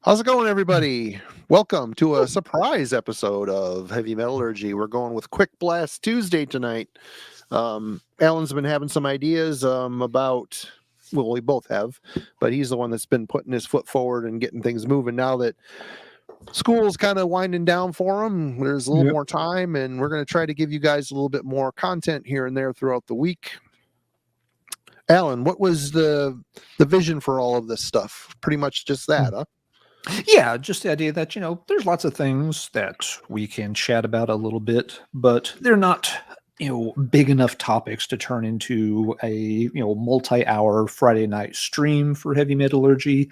How's it going, everybody? Welcome to a surprise episode of Heavy Metallurgy. We're going with Quick Blast Tuesday tonight. Alan's been having some ideas about, well, we both have, but he's the one that's been putting his foot forward and getting things moving now that school's kind of winding down for him. There's a little more time, and we're going to try to give you guys a little bit more content here and there throughout the week. Alan, what was the vision for all of this stuff? Pretty much just that, huh? Yeah, just the idea that, there's lots of things that we can chat about a little bit, but they're not, big enough topics to turn into a, multi-hour Friday night stream for Heavy Metallurgy.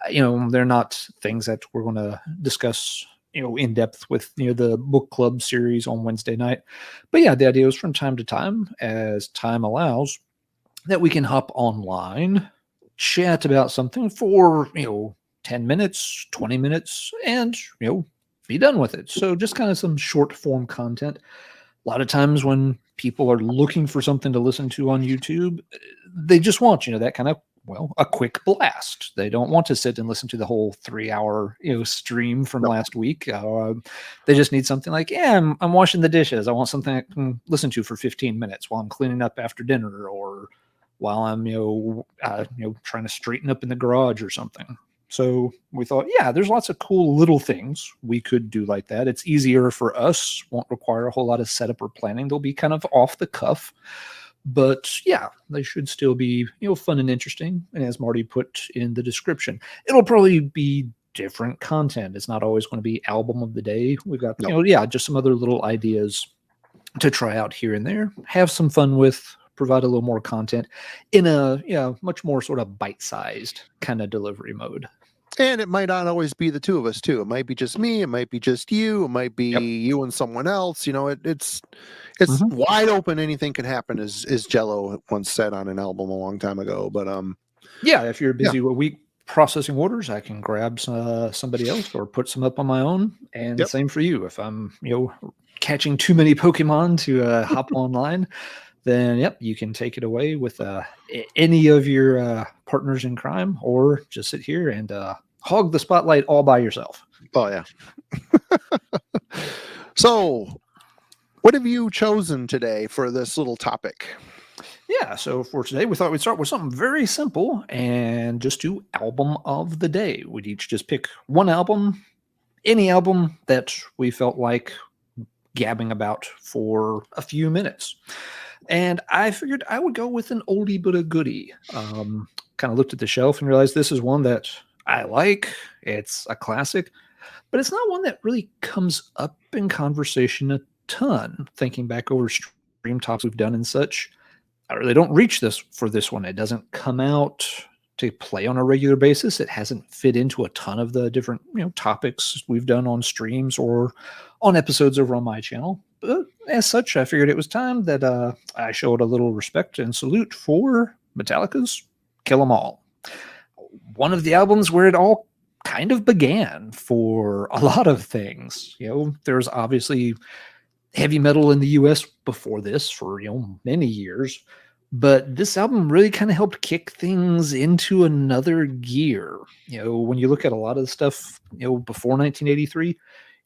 They're not things that we're going to discuss, in depth with, the book club series on Wednesday night. But yeah, the idea is from time to time, as time allows, that we can hop online, chat about something for, 10 minutes, 20 minutes, and, be done with it. So just kind of some short form content. A lot of times when people are looking for something to listen to on YouTube, they just want, that kind of, a quick blast. They don't want to sit and listen to the whole 3-hour, stream from last week. They just need something like, I'm washing the dishes. I want something I can listen to for 15 minutes while I'm cleaning up after dinner, or while I'm, trying to straighten up in the garage or something. So we thought, there's lots of cool little things we could do like that. It's easier for us, won't require a whole lot of setup or planning. They'll be kind of off the cuff, but they should still be, fun and interesting. And as Marty put in the description, it'll probably be different content. It's not always going to be album of the day. We've got, just some other little ideas to try out here and there, have some fun with, provide a little more content in a much more sort of bite-sized kind of delivery mode. And it might not always be the two of us too. It might be just me. It might be just you. It might be you and someone else. It's wide open. Anything can happen, as Jello once said on an album a long time ago. But if you're busy a week processing orders, I can grab somebody else or put some up on my own. And same for you. If I'm catching too many Pokemon to hop online, then you can take it away with any of your partners in crime, or just sit here and hog the spotlight all by yourself. Oh, yeah. So what have you chosen today for this little topic? Yeah, so for today, we thought we'd start with something very simple and just do album of the day. We'd each just pick one album, any album that we felt like gabbing about for a few minutes. And I figured I would go with an oldie but a goodie. Kind of looked at the shelf and realized this is one that I like. It's a classic, but it's not one that really comes up in conversation a ton. Thinking back over stream talks we've done and such, I really don't reach this for this one. It doesn't come out to play on a regular basis. It hasn't fit into a ton of the different topics we've done on streams or on episodes over on my channel. But as such, I figured it was time that I showed a little respect and salute for Metallica's Kill 'Em All. One of the albums where it all kind of began for a lot of things. There's obviously heavy metal in the US before this for, many years. But this album really kind of helped kick things into another gear. When you look at a lot of the stuff, before 1983,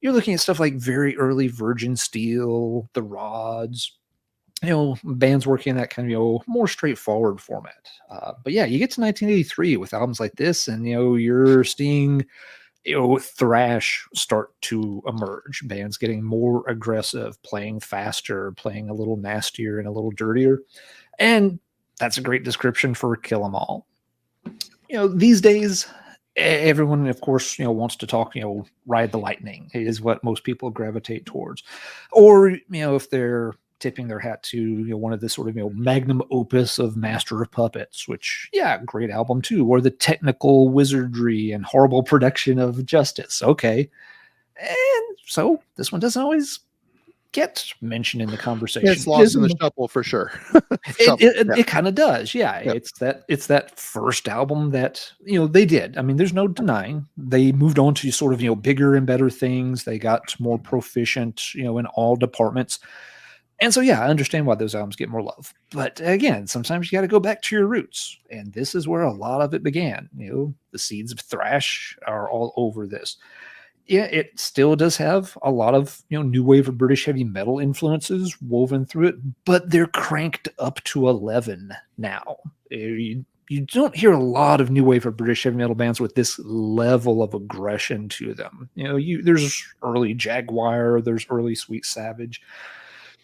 you're looking at stuff like very early Virgin Steel, The Rods, bands working in that kind of, more straightforward format. But you get to 1983 with albums like this, and, you're seeing, thrash start to emerge. Bands getting more aggressive, playing faster, playing a little nastier and a little dirtier. And that's a great description for Kill 'Em All. These days, everyone, of course, wants to talk, Ride the Lightning is what most people gravitate towards. Or, if they're tipping their hat to, one of the sort of, magnum opus of Master of Puppets, which, great album too. Or the technical wizardry and horrible production of Justice. Okay. And so this one doesn't always get mentioned in the conversation. It's lost in the shuffle for sure. It kind of does. It's that first album that they did. I mean, there's no denying they moved on to sort of bigger and better things. They got more proficient in all departments, And so, yeah, I understand why those albums get more love. But again, sometimes you got to go back to your roots. And this is where a lot of it began. The seeds of thrash are all over this. Yeah, it still does have a lot of, new wave of British heavy metal influences woven through it, but they're cranked up to 11 now. You don't hear a lot of new wave of British heavy metal bands with this level of aggression to them. There's early Jaguar, there's early Sweet Savage,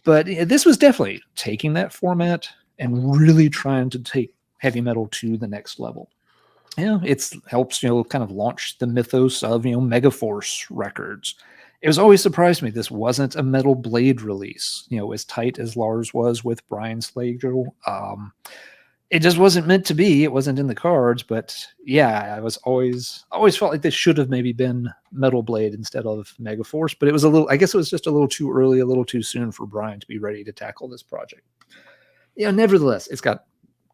but this was definitely taking that format and really trying to take heavy metal to the next level. It helps, kind of launch the mythos of, Megaforce Records. It was always surprised me this wasn't a Metal Blade release, as tight as Lars was with Brian Slagle. It just wasn't meant to be. It wasn't in the cards, but yeah, I always felt like this should have maybe been Metal Blade instead of Megaforce, but I guess it was just a little too early, a little too soon for Brian to be ready to tackle this project. Nevertheless, it's got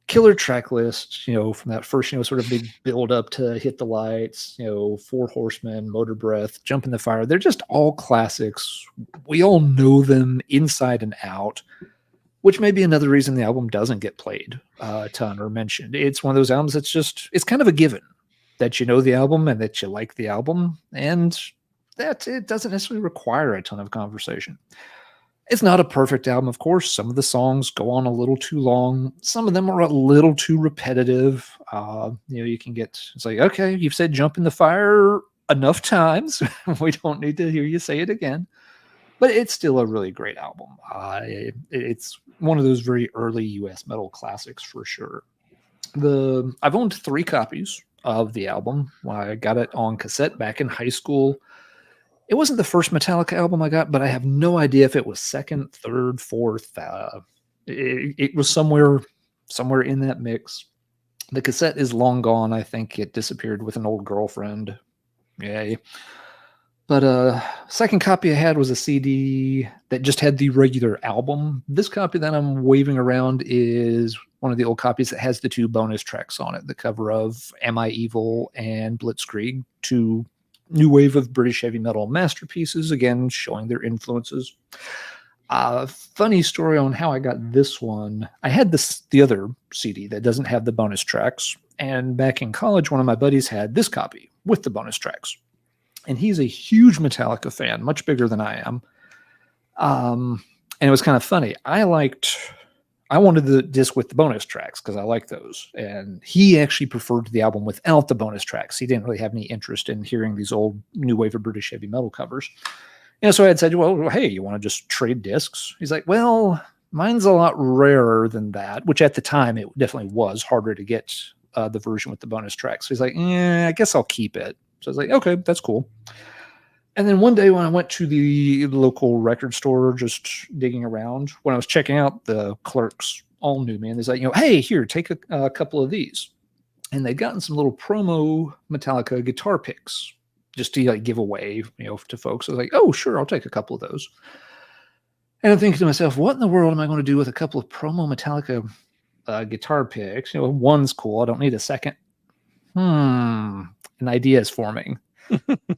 killer track list, from that first, sort of big build up to Hit the Lights, Four Horsemen, Motor Breath, Jump in the Fire. They're just all classics. We all know them inside and out, which may be another reason the album doesn't get played a ton or mentioned. It's one of those albums it's kind of a given that you know the album and that you like the album, and that it doesn't necessarily require a ton of conversation. It's not a perfect album, of course. Some of the songs go on a little too long. Some of them are a little too repetitive. You can it's like, okay, you've said Jump in the Fire enough times. We don't need to hear you say it again. But it's still a really great album. It's one of those very early US metal classics for sure. I've owned 3 copies of the album. I got it on cassette back in high school. It wasn't the first Metallica album I got, but I have no idea if it was second, third, fourth. It was somewhere in that mix. The cassette is long gone. I think it disappeared with an old girlfriend. Yay. But second copy I had was a CD that just had the regular album. This copy that I'm waving around is one of the old copies that has the 2 bonus tracks on it. The cover of Am I Evil and Blitzkrieg, 2 new wave of British heavy metal masterpieces, again, showing their influences. Funny story on how I got this one. I had the other CD that doesn't have the bonus tracks. And back in college, one of my buddies had this copy with the bonus tracks. And he's a huge Metallica fan, much bigger than I am. And it was kind of funny. I wanted the disc with the bonus tracks because I like those. And he actually preferred the album without the bonus tracks. He didn't really have any interest in hearing these old new wave of British heavy metal covers. So I had said, well, hey, you want to just trade discs? He's like, well, mine's a lot rarer than that, which at the time it definitely was harder to get the version with the bonus tracks. So he's like, I guess I'll keep it. So I was like, okay, that's cool. And then one day when I went to the local record store, just digging around, when I was checking out, the clerks all knew me. And they're like, hey, here, take a couple of these. And they'd gotten some little promo Metallica guitar picks just to give away, to folks. I was like, oh, sure, I'll take a couple of those. And I'm thinking to myself, what in the world am I going to do with a couple of promo Metallica guitar picks? One's cool. I don't need a second. An idea is forming.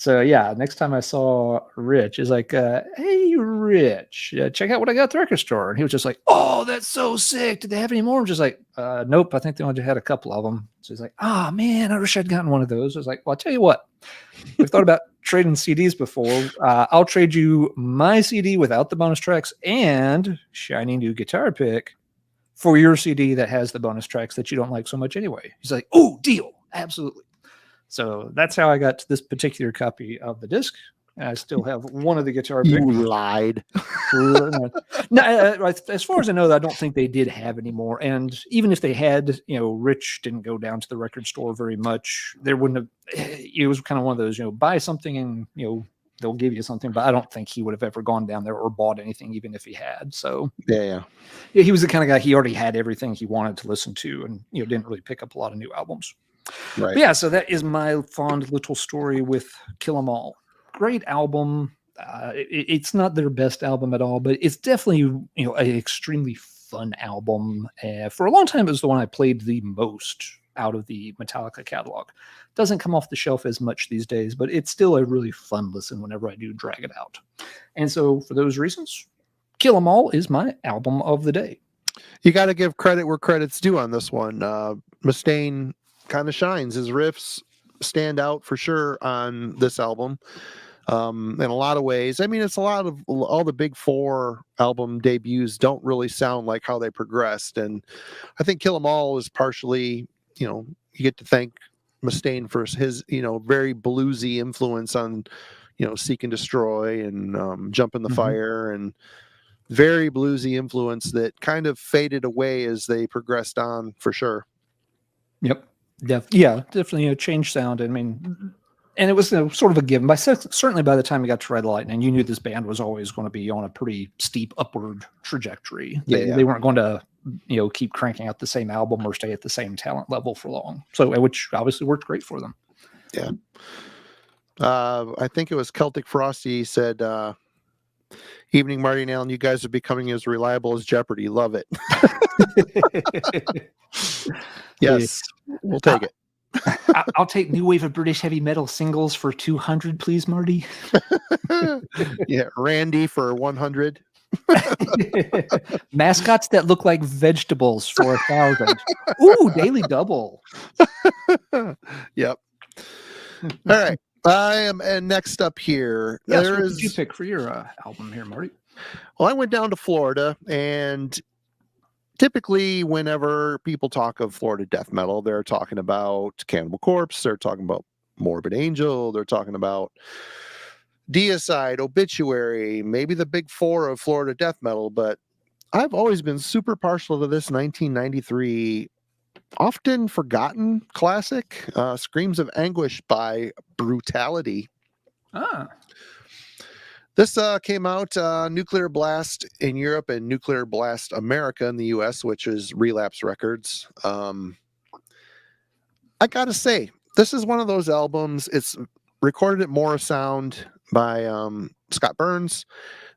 So yeah, next time I saw Rich, is like, hey, Rich, check out what I got at the record store. And he was just like, oh, that's so sick. Did they have any more? I'm just like, nope, I think they only had a couple of them. So he's like, oh man, I wish I'd gotten one of those. I was like, well, I'll tell you what, we've thought about trading CDs before. I'll trade you my CD without the bonus tracks and shiny new guitar pick for your CD that has the bonus tracks that you don't like so much anyway. He's like, oh, deal. Absolutely. So that's how I got to this particular copy of the disc. I still have one of the guitar picks. You lied. No, as far as I know, I don't think they did have any more. And even if they had, Rich didn't go down to the record store very much. There wouldn't have. It was kind of one of those, buy something and they'll give you something. But I don't think he would have ever gone down there or bought anything, even if he had. So yeah, he was the kind of guy. He already had everything he wanted to listen to, and didn't really pick up a lot of new albums. Right. But yeah, so that is my fond little story with Kill 'Em All. Great album. It's not their best album at all, but it's definitely an extremely fun album. For a long time, it was the one I played the most out of the Metallica catalog. Doesn't come off the shelf as much these days, but it's still a really fun listen whenever I do drag it out. And so for those reasons, Kill 'Em All is my album of the day. You got to give credit where credit's due on this one. Mustaine kind of shines. His riffs stand out for sure on this album. In a lot of ways. I mean, it's a lot of all the big four album debuts don't really sound like how they progressed. And I think Kill 'Em All is partially, you get to thank Mustaine for his, very bluesy influence on, Seek and Destroy and Jump in the Fire, and very bluesy influence that kind of faded away as they progressed on for sure. Yep. Yeah, definitely a change sound. I mean, and it was sort of a given. Certainly by the time you got to Ride the Lightning, you knew this band was always going to be on a pretty steep upward trajectory. They weren't going to, keep cranking out the same album or stay at the same talent level for long. So, which obviously worked great for them. Yeah. I think it was Celtic Frosty said, "Evening, Marty and Alan, you guys are becoming as reliable as Jeopardy. Love it." Yes, we'll take it. I'll take new wave of British heavy metal singles for 200, please, Marty. Yeah, Randy for 100. Mascots that look like vegetables for 1,000. Ooh, daily double. Yep. All right. And next up here, yes, what did you pick for your album here, Marty? Well, I went down to Florida, and typically whenever people talk of Florida death metal, they're talking about Cannibal Corpse, they're talking about Morbid Angel, they're talking about Deicide, Obituary, maybe the big four of Florida death metal. But I've always been super partial to this 1993 often forgotten classic, Screams of Anguish by Brutality. This came out Nuclear Blast in Europe and Nuclear Blast America in the US, which is Relapse Records. I gotta say, this is one of those albums. It's recorded at Morrisound by Scott Burns.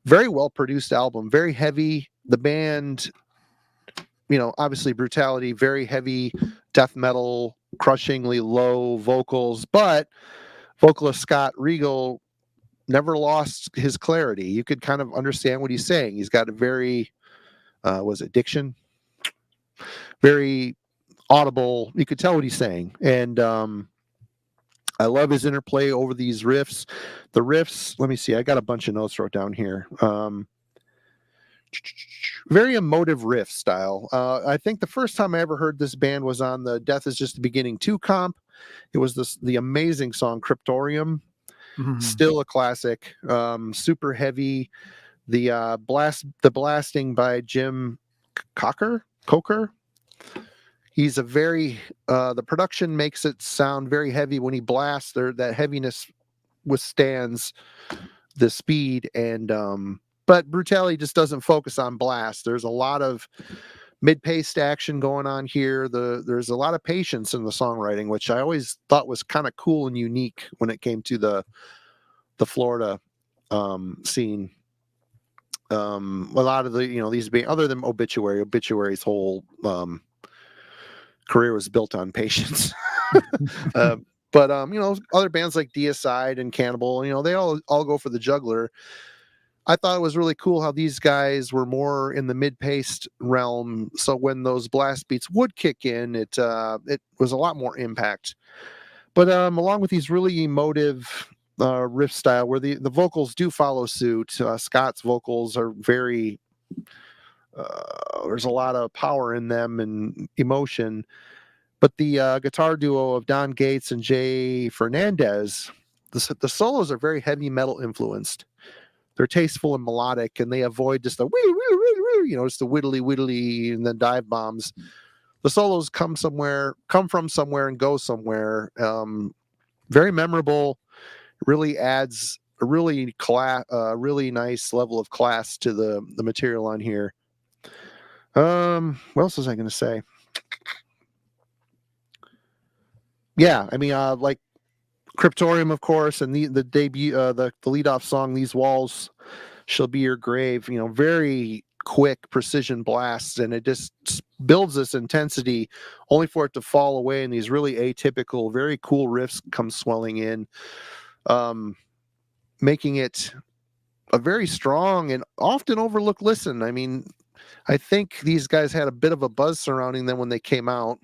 Very well produced album, very heavy. The band, obviously Brutality, very heavy death metal, crushingly low vocals, but vocalist Scott Regal never lost his clarity. You could kind of understand what he's saying. He's got a very, diction? Very audible. You could tell what he's saying. And I love his interplay over these riffs. The riffs, let me see. I got a bunch of notes wrote down here. Very emotive riff style. I think the first time I ever heard this band was on the Death Is Just the Beginning 2 comp. It was the amazing song Cryptorium. Still a classic. Super heavy. The blasting by Jim Coker. He's a very the production makes it sound very heavy when he blasts. That heaviness withstands the speed, and but Brutality just doesn't focus on blast. There's a lot of mid-paced action going on here. There's a lot of patience in the songwriting, which I always thought was kind of cool and unique when it came to the Florida scene. A lot of these being, other than Obituary's whole career was built on patience. But other bands like Deicide and Cannibal, they all go for the juggler. I thought it was really cool how these guys were more in the mid-paced realm. So when those blast beats would kick in, it was a lot more impact. But along with these really emotive riff style, where the vocals do follow suit, Scott's vocals are very. There's a lot of power in them and emotion. But the guitar duo of Don Gates and Jay Fernandez, the solos are very heavy metal influenced. They're tasteful and melodic, and they avoid just the just the whittly and then dive bombs. The solos come from somewhere and go somewhere. Very memorable. Really adds a really nice level of class to the material on here. What else was I going to say? Yeah, I mean, like Cryptorium, of course, and the debut, the leadoff song, "These Walls Shall Be Your Grave." Very quick precision blasts, and it just builds this intensity, only for it to fall away. And these really atypical, very cool riffs come swelling in, making it a very strong and often overlooked listen. I mean, I think these guys had a bit of a buzz surrounding them when they came out,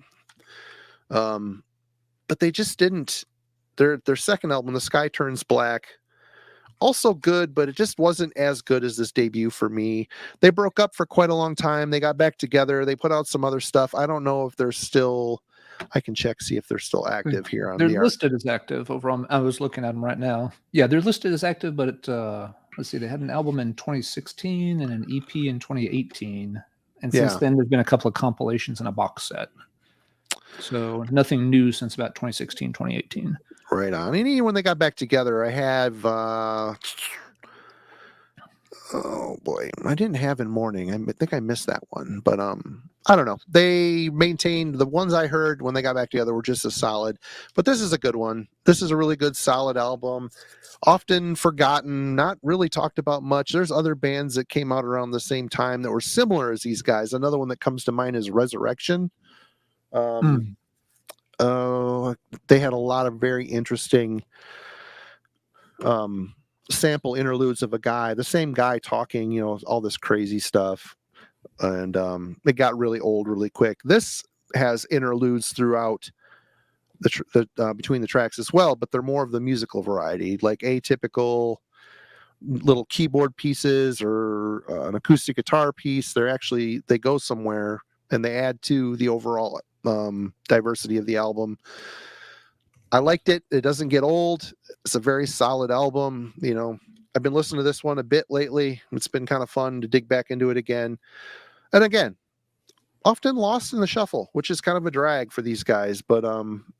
but they just didn't. Their second album, The Sky Turns Black, also good, but it just wasn't as good as this debut for me. They broke up for quite a long time. They got back together. They put out some other stuff. I don't know if they're still. I can check, see if they're still active here on They're the listed as active over on. I was looking at them right now. Yeah, they're listed as active, but let's see, they had an album in 2016 and an EP in 2018, and since Yeah. then there's been a couple of compilations and a box set. So nothing new since about 2016, 2018. Right on. And even when they got back together, I have oh boy, I didn't have In Morning. I think I missed that one, but I don't know. They maintained the ones I heard when they got back together were just as solid. But this is a good one. This is a really good, solid album. Often forgotten, not really talked about much. There's other bands that came out around the same time that were similar as these guys. Another one that comes to mind is Resurrection. They had a lot of very interesting sample interludes of the same guy talking, all this crazy stuff. And it got really old really quick. This has interludes throughout between the tracks as well, but they're more of the musical variety, like atypical little keyboard pieces or an acoustic guitar piece. They go somewhere and they add to the overall diversity of the album. I liked it. It doesn't get old. It's a very solid album. I've been listening to this one a bit lately. It's been kind of fun to dig back into it again. And again, often lost in the shuffle, which is kind of a drag for these guys. But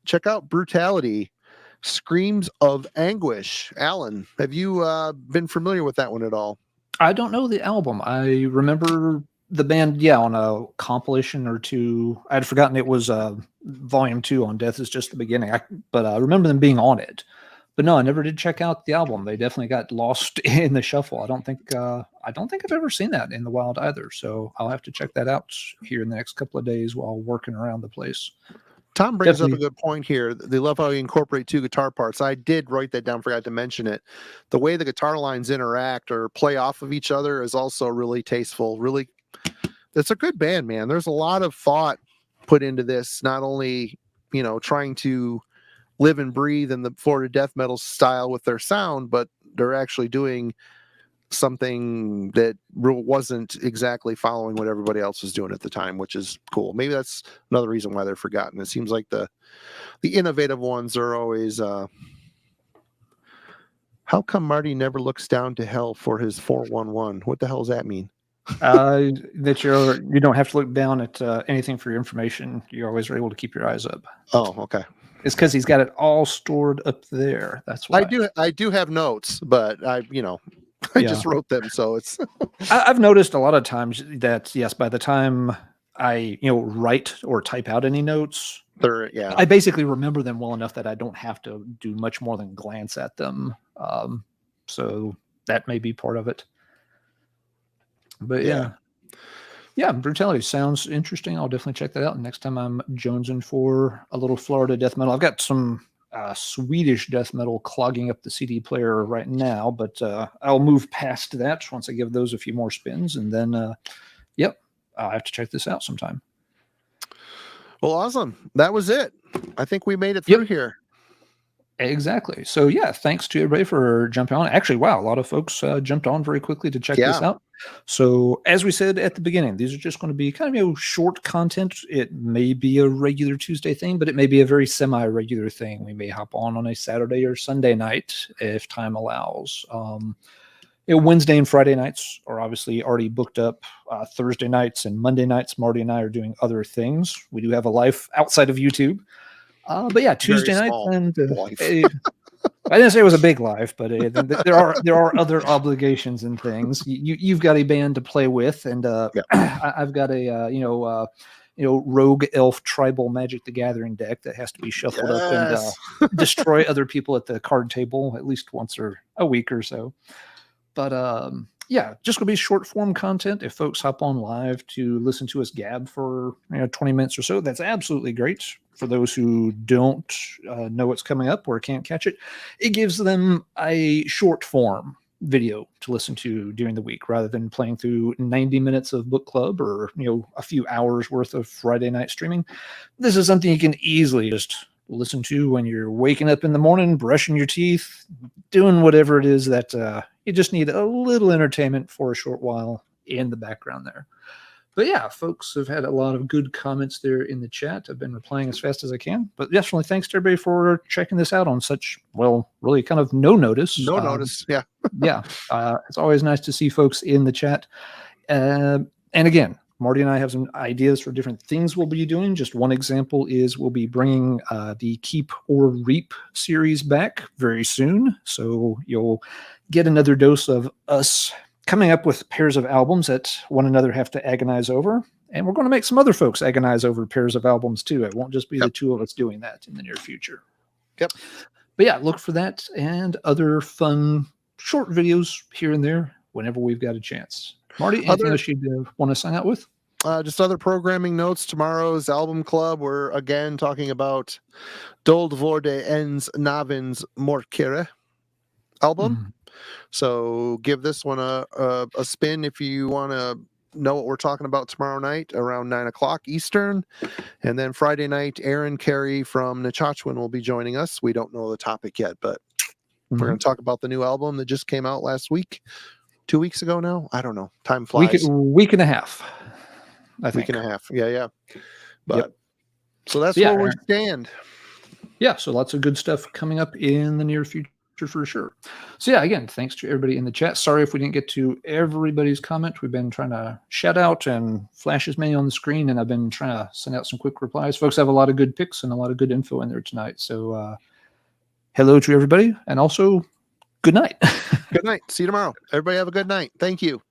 check out Brutality, Screams of Anguish. Alan, have you been familiar with that one at all? I don't know the album. I remember the band, on a compilation or two. I'd forgotten it was volume 2 on Death Is Just the Beginning, but I remember them being on it. But no, I never did check out the album. They definitely got lost in the shuffle. I don't think I've ever seen that in the wild either. So I'll have to check that out here in the next couple of days while working around the place. Tom brings up a good point here. They love how you incorporate 2 guitar parts. I did write that down, forgot to mention it. The way the guitar lines interact or play off of each other is also really tasteful. Really, it's a good band, man. There's a lot of thought put into this, not only, trying to live and breathe in the Florida death metal style with their sound, but they're actually doing something that wasn't exactly following what everybody else was doing at the time, which is cool. Maybe that's another reason why they're forgotten. It seems like the innovative ones are always how come Marty never looks down to hell for his 411? What the hell does that mean? That you don't have to look down at anything for your information. You're always able to keep your eyes up. Oh, okay. It's because he's got it all stored up there. That's why. I do have notes, but I just wrote them, so it's. I've noticed a lot of times that yes, by the time I write or type out any notes, I basically remember them well enough that I don't have to do much more than glance at them. So that may be part of it. But yeah, Brutality sounds interesting. I'll definitely check that out. And next time I'm jonesing for a little Florida death metal, I've got some Swedish death metal clogging up the CD player right now, but I'll move past that once I give those a few more spins, and then I'll have to check this out sometime. Well, awesome. That was it. I think we made it through here. Exactly. So thanks to everybody for jumping on. Actually, wow, a lot of folks jumped on very quickly to check this out. So as we said at the beginning, these are just going to be kind of short content. It may be a regular Tuesday thing, but it may be a very semi-regular thing. We may hop on a Saturday or Sunday night if time allows. Wednesday and Friday nights are obviously already booked up. Thursday nights and Monday nights, Marty and I are doing other things. We do have a life outside of YouTube. But Tuesday night and I didn't say it was a big life, but there are other obligations and things. You've got a band to play with, and I've got a rogue elf tribal Magic the Gathering deck that has to be shuffled up and destroy other people at the card table at least once or a week or so. But just gonna be short form content. If folks hop on live to listen to us gab for 20 minutes or so, that's absolutely great. For those who don't know what's coming up or can't catch it, it gives them a short form video to listen to during the week rather than playing through 90 minutes of book club or a few hours worth of Friday night streaming. This is something you can easily just listen to when you're waking up in the morning, brushing your teeth, doing whatever it is that you just need a little entertainment for a short while in the background there. But yeah, folks have had a lot of good comments there in the chat. I've been replying as fast as I can. But definitely thanks to everybody for checking this out on such, really kind of no notice. No notice, yeah. Yeah, it's always nice to see folks in the chat. And again, Marty and I have some ideas for different things we'll be doing. Just one example is we'll be bringing the Keep or Reap series back very soon. So you'll get another dose of us coming up with pairs of albums that one another have to agonize over. And we're going to make some other folks agonize over pairs of albums too. It won't just be the two of us doing that in the near future. Yep. But yeah, look for that and other fun short videos here and there whenever we've got a chance. Marty, anything else you'd want to sign out with? Just other programming notes. Tomorrow's album club, we're again talking about Dol Dvorde Ens Navins Morkere album. So give this one a spin if you want to know what we're talking about tomorrow night around 9:00 Eastern. And then Friday night, Aaron Carey from Nechachwin will be joining us. We don't know the topic yet, but we're going to talk about the new album that just came out last week. 2 weeks ago now? I don't know. Time flies. Week and a half. I think. Week and a half. Yeah. But so that's where we stand. Yeah, so lots of good stuff coming up in the near future for sure. So yeah, again, thanks to everybody in the chat. Sorry if we didn't get to everybody's comment. We've been trying to shout out and flash as many on the screen, and I've been trying to send out some quick replies. Folks have a lot of good picks and a lot of good info in there tonight. So hello to everybody, and also good night. Good night. See you tomorrow. Everybody have a good night. Thank you.